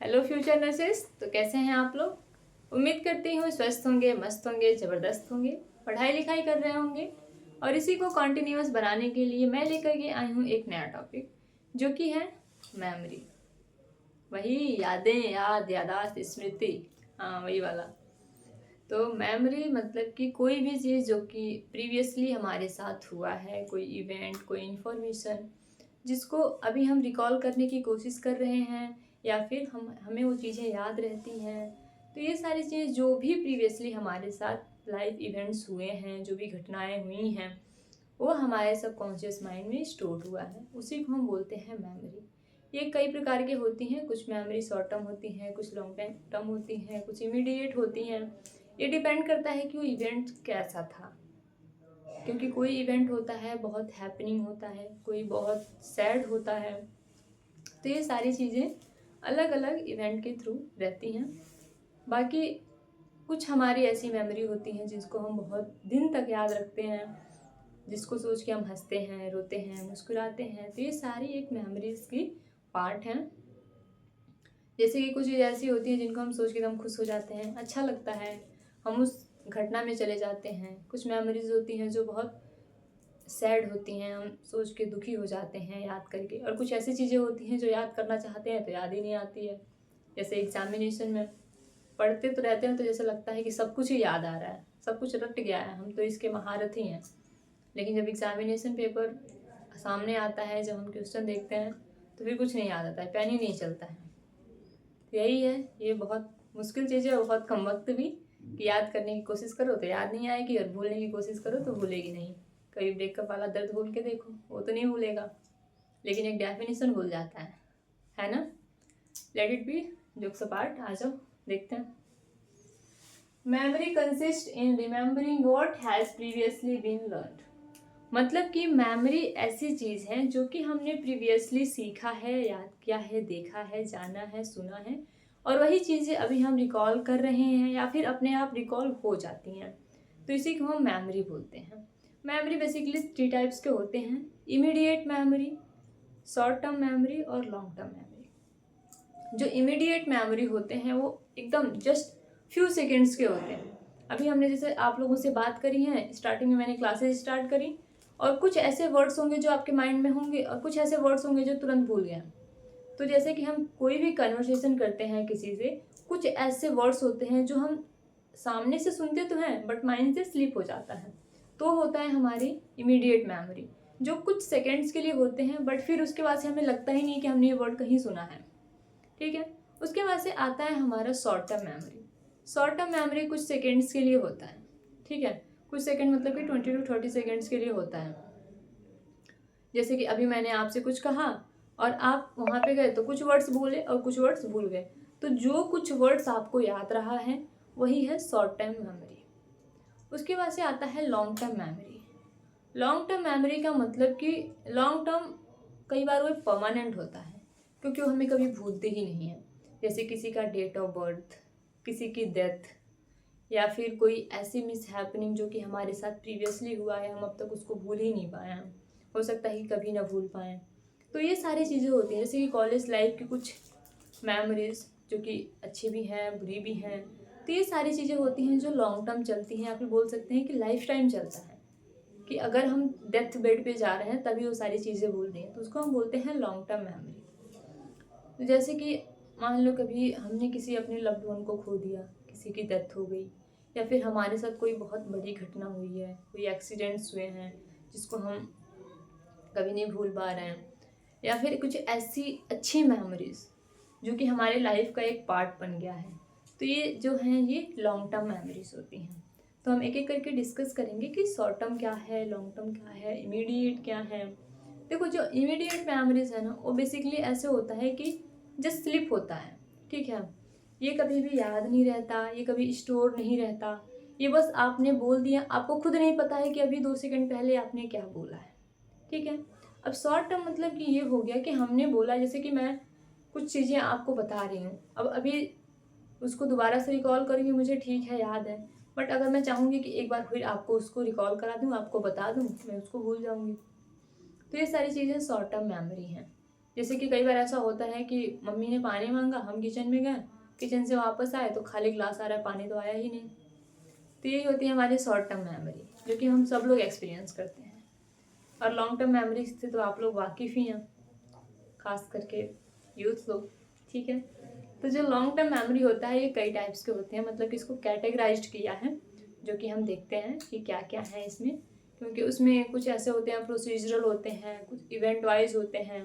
Hello future nurses. तो कैसे हैं आप लोग। उम्मीद करती हूँ स्वस्थ होंगे, मस्त होंगे, ज़बरदस्त होंगे, पढ़ाई लिखाई कर रहे होंगे। और इसी को कॉन्टिन्यूस बनाने के लिए मैं लेकर के आई हूँ एक नया टॉपिक, जो कि है मेमोरी। वही यादें, यादाश्त, स्मृति। हाँ, वही वाला। तो मेमोरी मतलब कि कोई भी चीज़ जो कि प्रीवियसली हमारे साथ हुआ है, कोई इवेंट, कोई इन्फॉर्मेशन जिसको अभी हम रिकॉल करने की कोशिश कर रहे हैं, या फिर हमें वो चीज़ें याद रहती हैं। तो ये सारी चीज़ जो भी प्रीवियसली हमारे साथ लाइफ इवेंट्स हुए हैं, जो भी घटनाएं हुई हैं, वो हमारे सबकॉन्शियस माइंड में स्टोर हुआ है, उसी को हम बोलते हैं मेमोरी। ये कई प्रकार की होती हैं। कुछ मेमोरी शॉर्ट टर्म होती हैं, कुछ लॉन्ग टर्म होती हैं, कुछ इमीडिएट होती हैं। ये डिपेंड करता है कि वो इवेंट कैसा था, क्योंकि कोई इवेंट होता है बहुत हैपनिंग होता है, कोई बहुत सैड होता है। तो ये सारी चीज़ें अलग अलग इवेंट के थ्रू रहती हैं। बाकी कुछ हमारी ऐसी मेमोरी होती हैं जिसको हम बहुत दिन तक याद रखते हैं, जिसको सोच के हम हंसते हैं, रोते हैं, मुस्कुराते हैं। तो ये सारी एक मेमोरीज की पार्ट हैं। जैसे कि कुछ चीज़ ऐसी होती है जिनको हम सोच के एकदम खुश हो जाते हैं, अच्छा लगता है, हम उस घटना में चले जाते हैं। कुछ मेमोरीज होती हैं जो बहुत सैड होती हैं, हम सोच के दुखी हो जाते हैं याद करके। और कुछ ऐसी चीज़ें होती हैं जो याद करना चाहते हैं तो याद ही नहीं आती है। जैसे एग्जामिनेशन में पढ़ते तो रहते हैं तो जैसे लगता है कि सब कुछ ही याद आ रहा है, सब कुछ रट गया है, हम तो इसके महारथी हैं। लेकिन जब एग्जामिनेशन पेपर सामने आता है, जब हम क्वेश्चन देखते हैं, तो फिर कुछ नहीं याद आता है, पेन ही नहीं चलता है। तो यही है, ये बहुत मुश्किल चीज़ है और बहुत कम वक्त भी, कि याद करने की कोशिश करो तो याद नहीं आएगी, और भूलने की कोशिश करो तो भूलेगी नहीं। कभी ब्रेकअप वाला दर्द भूल के देखो, वो तो नहीं भूलेगा, लेकिन एक डेफिनेशन भूल जाता है ना। Let it be, jokes apart, आ जाओ देखते हैं। Memory consist in remembering what has previously been learned. मतलब कि मेमोरी ऐसी चीज़ है जो कि हमने प्रीवियसली सीखा है, याद किया है, देखा है, जाना है, सुना है, और वही चीज़ें अभी हम रिकॉल कर रहे हैं या फिर अपने आप रिकॉल हो जाती हैं। तो इसी को हम मेमोरी बोलते हैं। मेमोरी बेसिकली 3 टाइप्स के होते हैं: immediate memory, short term memory और लॉन्ग टर्म मेमोरी। जो इमीडिएट मेमोरी होते हैं वो एकदम जस्ट फ्यू सेकेंड्स के होते हैं। अभी हमने जैसे आप लोगों से बात करी है, स्टार्टिंग में मैंने क्लासेस स्टार्ट करी, और कुछ ऐसे वर्ड्स होंगे जो आपके माइंड में होंगे, और कुछ ऐसे वर्ड्स होंगे जो तुरंत भूल गए। तो जैसे कि हम कोई भी कन्वर्सेशन करते हैं किसी से, कुछ ऐसे वर्ड्स होते हैं जो हम सामने से सुनते तो हैं बट माइंड से स्लिप हो जाता है, तो होता है हमारी इमीडिएट मेमोरी, जो कुछ सेकेंड्स के लिए होते हैं, बट फिर उसके बाद से हमें लगता ही नहीं कि हमने ये वर्ड कहीं सुना है। ठीक है। उसके बाद से आता है हमारा short term memory. Short term memory कुछ सेकेंड्स के लिए होता है। ठीक है, कुछ सेकेंड मतलब कि 20 to 30 सेकेंड्स के लिए होता है। जैसे कि अभी मैंने आपसे कुछ कहा और आप वहाँ पे गए तो कुछ वर्ड्स बोले और कुछ वर्ड्स भूल गए, तो जो कुछ वर्ड्स आपको याद रहा है वही है शॉर्ट टर्म मेमोरी। उसके बाद से आता है long term memory. Long term memory का मतलब कि लॉन्ग टर्म कई बार वो परमानेंट होता है, क्योंकि वो हमें कभी भूलते ही नहीं है। जैसे किसी का डेट ऑफ बर्थ, किसी की डेथ, या फिर कोई ऐसी मिस हैपनिंग जो कि हमारे साथ प्रीवियसली हुआ है, हम अब तक उसको भूल ही नहीं पाए हैं, हो सकता है कि कभी ना भूल पाएँ। तो ये सारी चीज़ें होती हैं, जैसे कि कॉलेज लाइफ की कुछ मेमोरीज जो कि अच्छी भी हैं, बुरी भी हैं। तो ये सारी चीज़ें होती हैं जो लॉन्ग टर्म चलती हैं, या फिर बोल सकते हैं कि लाइफ टाइम चलता है, कि अगर हम डेथ बेड पे जा रहे हैं तभी वो सारी चीज़ें भूल रही हैं, तो उसको हम बोलते हैं लॉन्ग टर्म मेमोरी। तो जैसे कि मान लो कभी हमने किसी अपने लव्ड वन को खो दिया, किसी की डेथ हो गई, या फिर हमारे साथ कोई बहुत बड़ी घटना हुई है, कोई एक्सीडेंट्स हुए हैं जिसको हम कभी नहीं भूल पा रहे हैं, या फिर कुछ ऐसी अच्छी मेमोरीज जो कि हमारे लाइफ का एक पार्ट बन गया है। तो ये जो हैं ये लॉन्ग टर्म मेमोरीज होती हैं। तो हम एक एक करके डिस्कस करेंगे कि शॉर्ट टर्म क्या है, लॉन्ग टर्म क्या है, इमीडिएट क्या है। देखो, जो इमीडिएट मेमोरीज है ना, वो बेसिकली ऐसे होता है कि जस्ट स्लिप होता है। ठीक है, ये कभी भी याद नहीं रहता, ये कभी स्टोर नहीं रहता, ये बस आपने बोल दिया, आपको खुद नहीं पता है कि अभी 2 सेकंड पहले आपने क्या बोला है। ठीक है। अब शॉर्ट टर्म मतलब कि ये हो गया कि हमने बोला, जैसे कि मैं कुछ चीज़ें आपको बता रही हूँ, अब अभी उसको दोबारा से रिकॉल करेंगे, मुझे ठीक है याद है, बट अगर मैं चाहूँगी कि एक बार फिर आपको उसको रिकॉल करा दूँ, आपको बता दूँ, मैं उसको भूल जाऊँगी। तो ये सारी चीज़ें शॉर्ट टर्म मेमोरी हैं। जैसे कि कई बार ऐसा होता है कि मम्मी ने पानी मांगा, हम किचन में गए, किचन से वापस आए तो खाली ग्लास आ रहा है, पानी तो आया ही नहीं। तो यही होती है हमारी शॉर्ट टर्म मेमोरी, जो कि हम सब लोग एक्सपीरियंस करते हैं। और लॉन्ग टर्म मेमोरी से तो आप लोग वाकिफ़ ही हैं, खास करके यूथ लोग, ठीक है। तो जो लॉन्ग टर्म मेमोरी होता है ये कई टाइप्स के होते हैं, मतलब कि इसको कैटेगराइज्ड किया है, जो कि हम देखते हैं कि क्या क्या है इसमें, क्योंकि उसमें कुछ ऐसे होते हैं प्रोसीजरल होते हैं, कुछ इवेंट वाइज होते हैं।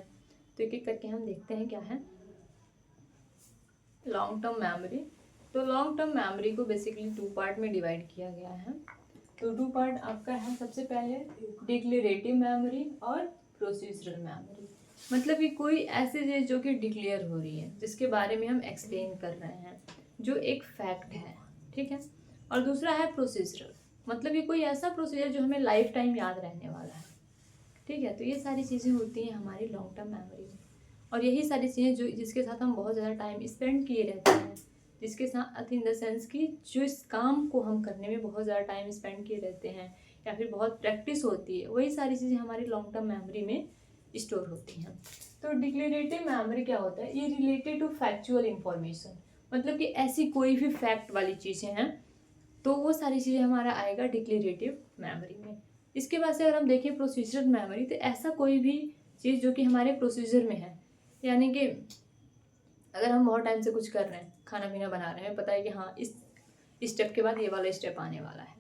तो एक एक करके हम देखते हैं क्या है लॉन्ग टर्म मेमोरी। तो लॉन्ग टर्म मेमोरी को बेसिकली 2 पार्ट में डिवाइड किया गया है। तो 2 पार्ट आपका है, सबसे पहले डिक्लेरेटिव मेमोरी और प्रोसीजरल मेमोरी। मतलब कि कोई ऐसी चीज़ जो कि डिक्लेयर हो रही है, जिसके बारे में हम एक्सप्लेन कर रहे हैं, जो एक फैक्ट है, ठीक है। और दूसरा है प्रोसीजरल, मतलब कि कोई ऐसा प्रोसीजर जो हमें लाइफ टाइम याद रहने वाला है, ठीक है। तो ये सारी चीज़ें होती हैं हमारी लॉन्ग टर्म मेमोरी में, और यही सारी चीज़ें जो जिसके साथ हम बहुत ज़्यादा टाइम स्पेंड किए रहते हैं, जिसके साथ इन द सेंस कि जो इस काम को हम करने में बहुत ज़्यादा टाइम स्पेंड किए रहते हैं, या फिर बहुत प्रैक्टिस होती है, वही सारी चीज़ें हमारी लॉन्ग टर्म मेमोरी में स्टोर होती हैं। तो डिक्लेरेटिव मेमोरी क्या होता है, ये रिलेटेड टू फैक्चुअल इंफॉर्मेशन, मतलब कि ऐसी कोई भी फैक्ट वाली चीज़ें हैं, तो वो सारी चीज़ें हमारा आएगा डिक्लेरेटिव मेमोरी में। इसके बाद से अगर हम देखें प्रोसीजरल मेमोरी, तो ऐसा कोई भी चीज़ जो कि हमारे प्रोसीजर में है, यानी कि अगर हम बहुत टाइम से कुछ कर रहे हैं, खाना पीना बना रहे हैं, पता है कि हाँ इस स्टेप के बाद ये वाला स्टेप आने वाला है,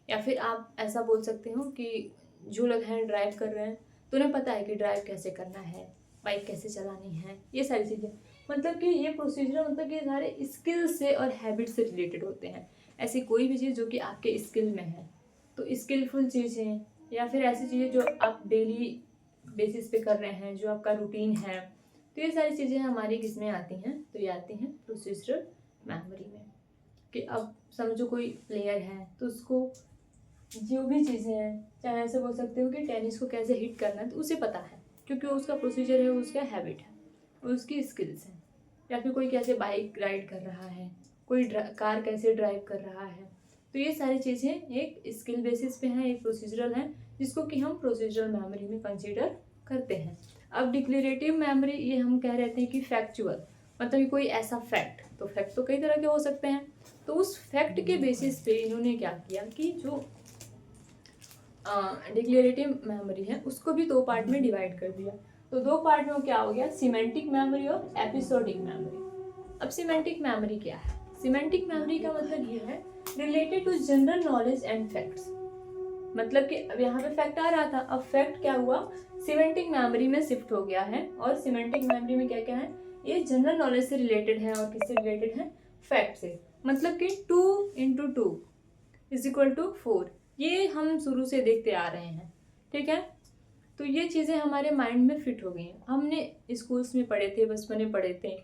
या फिर आप ऐसा बोल सकते हो कि जो लोग हैं ड्राइव कर रहे हैं, तो उन्हें पता है कि ड्राइव कैसे करना है, बाइक कैसे चलानी है, ये सारी चीज़ें, मतलब कि ये प्रोसीजर, मतलब कि सारे स्किल से और हैबिट से रिलेटेड होते हैं। ऐसी कोई भी चीज़ जो कि आपके स्किल में है, तो स्किलफुल चीज़ें, या फिर ऐसी चीज़ें जो आप डेली बेसिस पे कर रहे हैं, जो आपका रूटीन है, तो ये सारी चीज़ें हमारी किस में आती हैं, तो ये आती हैं प्रोसीजरल मेमोरी में। कि अब समझो कोई प्लेयर है, तो उसको जो भी चीज़ें हैं, चाहे ऐसे बोल सकते हो कि टेनिस को कैसे हिट करना है, तो उसे पता है, क्योंकि उसका प्रोसीजर है, उसका हैबिट है, उसकी स्किल्स हैं। या फिर कोई कैसे बाइक राइड कर रहा है, कोई कार कैसे ड्राइव कर रहा है, तो ये सारी चीज़ें एक स्किल बेसिस पे हैं, एक प्रोसीजरल है, जिसको कि हम प्रोसीजरल मेमोरी में कंसीडर करते हैं। अब डिक्लेरेटिव मेमोरी, ये हम कह रहे थे कि फैक्चुअल, मतलब कि कोई ऐसा फैक्ट, तो फैक्ट तो कई तरह के हो सकते हैं, तो उस फैक्ट के बेसिस पे इन्होंने क्या किया कि जो डिक्लेरेटिव मेमोरी है उसको भी 2 पार्ट में डिवाइड कर दिया। तो 2 पार्ट में क्या हो गया, सिमेंटिक मेमोरी और एपिसोडिक मेमोरी। अब सिमेंटिक मेमोरी क्या है, सिमेंटिक मेमोरी का मतलब ये है related to general knowledge and facts, मतलब कि अब यहाँ पे फैक्ट आ रहा था, अब फैक्ट क्या हुआ, सिमेंटिक मेमोरी में शिफ्ट हो गया है। और सिमेंटिक मेमोरी में क्या क्या है, ये जनरल नॉलेज से रिलेटेड है, और किससे रिलेटेड है, फैक्ट से। मतलब कि 2 × 2 = 4, ये हम शुरू से देखते आ रहे हैं, ठीक है। तो ये चीज़ें हमारे माइंड में फिट हो गई हैं, हमने स्कूल्स में पढ़े थे, बचपन में पढ़े थे,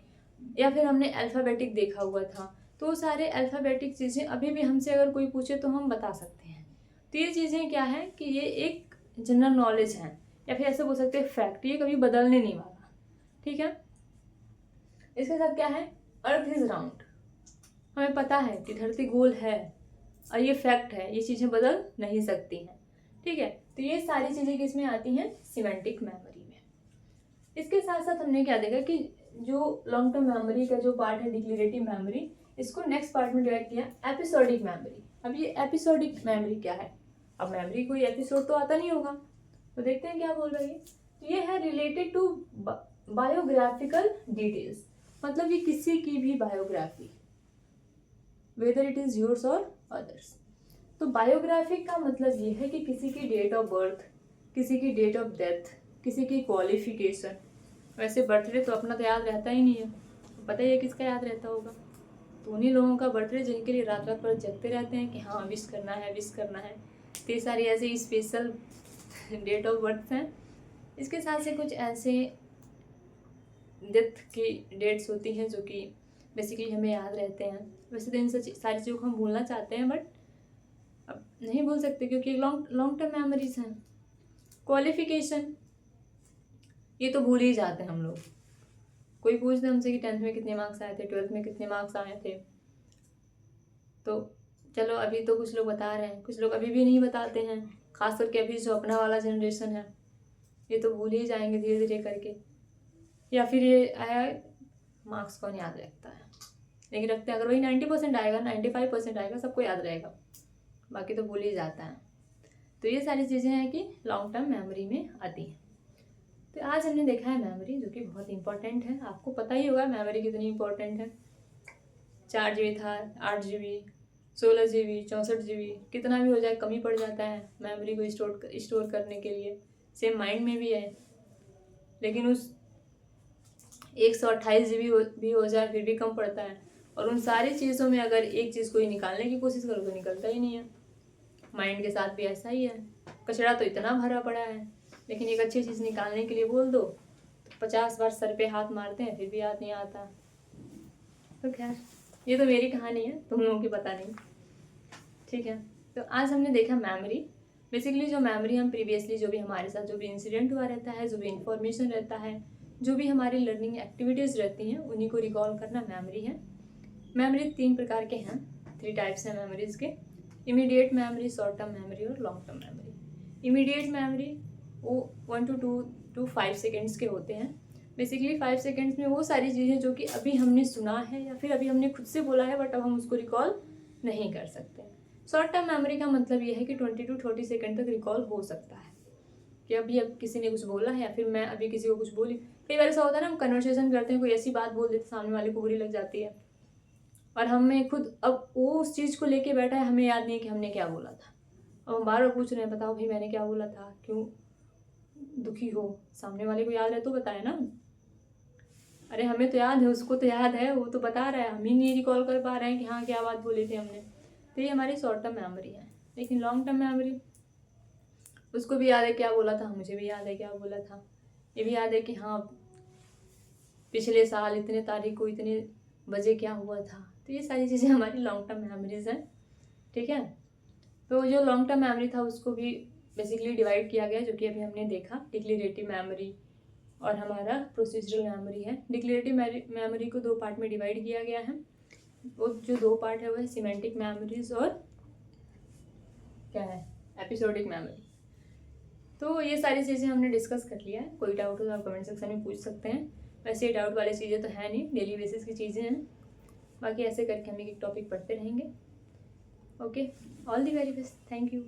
या फिर हमने अल्फ़ाबेटिक देखा हुआ था, तो वो सारे अल्फ़ाबेटिक चीज़ें अभी भी हमसे अगर कोई पूछे तो हम बता सकते हैं। तो ये चीज़ें क्या है कि ये एक जनरल नॉलेज है, या फिर ऐसे बोल सकते हैं फैक्ट, ये कभी बदलने नहीं वाला, ठीक है। इसके साथ क्या है, अर्थ इज राउंड, हमें पता है कि धरती गोल है, और ये फैक्ट है, ये चीज़ें बदल नहीं सकती हैं, ठीक है। तो ये सारी चीज़ें किस में आती हैं, सिमेंटिक मेमोरी में। इसके साथ साथ हमने क्या देखा कि जो लॉन्ग टर्म मेमोरी का जो पार्ट है डिक्लेरेटिव मेमोरी, इसको नेक्स्ट पार्ट में डिवाइड किया एपिसोडिक मेमोरी। अब ये एपिसोडिक मेमोरी क्या है, अब मेमोरी कोई एपिसोड तो आता नहीं होगा, तो देखते हैं क्या बोल रही है। तो ये है रिलेटेड टू बायोग्राफिकल डिटेल्स, मतलब ये किसी की भी biography, whether it is yours और अदर्स। तो बायोग्राफिक का मतलब ये है कि किसी की डेट ऑफ बर्थ, किसी की डेट ऑफ डेथ, किसी की क्वालिफिकेशन। वैसे बर्थडे तो अपना तो याद रहता ही नहीं है, तो पता ही है किसका याद रहता होगा, तो उन्हीं लोगों का बर्थडे जिनके लिए रात रात भर जगते रहते हैं कि हाँ विश करना है, विश करना है। तो ये सारी ऐसे स्पेशल डेट ऑफ बर्थ हैं। इसके साथ से कुछ ऐसे डेथ की डेट्स होती हैं जो कि बेसिकली हमें याद रहते हैं। वैसे तो इन सारी चीज़ों को हम भूलना चाहते हैं, बट अब नहीं भूल सकते क्योंकि लॉन्ग टर्म मेमोरीज हैं। क्वालिफिकेशन, ये तो भूल ही जाते हैं हम लोग, कोई पूछ दे हमसे कि 10th में कितने मार्क्स आए थे, 12th में कितने मार्क्स आए थे, तो चलो अभी तो कुछ लोग बता रहे हैं, कुछ लोग अभी भी नहीं बताते हैं, खास करके अभी जो अपना वाला जनरेशन है, ये तो भूल ही जाएंगे धीरे धीरे करके। या फिर ये आया मार्क्स कौन याद रखता है, लेकिन रखते हैं अगर वही 90% आएगा, 95% आएगा, सबको याद रहेगा, बाकी तो भूल ही जाता है। तो ये सारी चीज़ें हैं कि लॉन्ग टर्म मेमोरी में आती हैं। तो आज हमने देखा है मेमोरी, जो कि बहुत इंपॉर्टेंट है। आपको पता ही होगा मेमोरी कितनी इंपॉर्टेंट है। 4 GB था, 8 GB, 16 GB, 64 GB, कितना भी हो जाए कमी पड़ जाता है मेमोरी को स्टोर करने के लिए। सेम माइंड में भी है, लेकिन उस 128 GB भी हो जाए फिर भी कम पड़ता है। और उन सारी चीज़ों में अगर एक चीज़ को ही निकालने की कोशिश करो तो निकलता ही नहीं है। माइंड के साथ भी ऐसा ही है, कचरा तो इतना भरा पड़ा है, लेकिन एक अच्छी चीज़ निकालने के लिए बोल दो तो 50 बार सर पे हाथ मारते हैं फिर भी याद नहीं आता। तो खैर ये तो मेरी कहानी है, तुम लोगों की पता नहीं, ठीक है। तो आज हमने देखा मेमोरी। बेसिकली जो मेमोरी हम प्रीवियसली जो भी हमारे साथ जो भी इंसिडेंट हुआ रहता है, जो भी इंफॉर्मेशन रहता है, जो भी हमारी लर्निंग एक्टिविटीज़ रहती हैं, उन्हीं को रिकॉल करना मेमोरी है। मेमोरी 3 प्रकार के हैं, 3 टाइप्स हैं मेमोरीज के। Immediate memory, short term memory और long term memory. Immediate memory वो 1 to 5 सेकेंड्स के होते हैं। बेसिकली 5 सेकेंड्स में वो सारी चीज़ें जो कि अभी हमने सुना है या फिर अभी हमने खुद से बोला है बट अब हम उसको रिकॉल नहीं कर सकते। शॉर्ट टर्म मेमोरी का मतलब ये है कि 20 to 30 सेकेंड तक रिकॉल हो सकता है, कि अभी अब किसी ने कुछ बोला है या फिर मैं अभी किसी को कुछ बोली। कई बार ऐसा होता है ना, हम कन्वर्सेशन करते हैं, कोई ऐसी बात बोल देते सामने वाले को बुरी लग जाती है और हमें खुद अब वो उस चीज़ को लेके बैठा है, हमें याद नहीं कि हमने क्या बोला था। अब हम बार बार पूछ रहे हैं, बताओ भाई मैंने क्या बोला था, क्यों दुखी हो। सामने वाले को याद है तो बताए ना। अरे हमें तो याद है, उसको तो याद है, वो तो बता रहा है, हम ही नहीं रिकॉल कर पा रहे हैं कि हाँ क्या बात बोली थी हमने। तो ये हमारी शॉर्ट टर्म मेमोरी है। लेकिन लॉन्ग टर्म मेमोरी, उसको भी याद है क्या बोला था, मुझे भी याद है क्या बोला था, ये भी याद है कि हाँ पिछले साल इतने तारीख को इतने बजे क्या हुआ था। तो ये सारी चीज़ें हमारी लॉन्ग टर्म मेमोरीज हैं, ठीक है। तो जो लॉन्ग टर्म मेमोरी था उसको भी बेसिकली डिवाइड किया गया, जो कि अभी हमने देखा, डिक्लेरेटिव मेमोरी और हमारा प्रोसीजरल मेमोरी है। डिक्लेरेटिव मेमोरी को 2 पार्ट में डिवाइड किया गया है। वो जो 2 पार्ट है वो है सिमेंटिक मेमोरीज और क्या है, एपिसोडिक मेमोरी। तो ये सारी चीज़ें हमने डिस्कस कर लिया है। कोई डाउट हो तो आप कमेंट सेक्शन में पूछ सकते हैं। वैसे ये डाउट वाली चीज़ें तो है नहीं, डेली बेसिस की चीज़ें हैं। बाकी ऐसे करके हम एक टॉपिक पढ़ते रहेंगे। Okay, all the very best, thank you.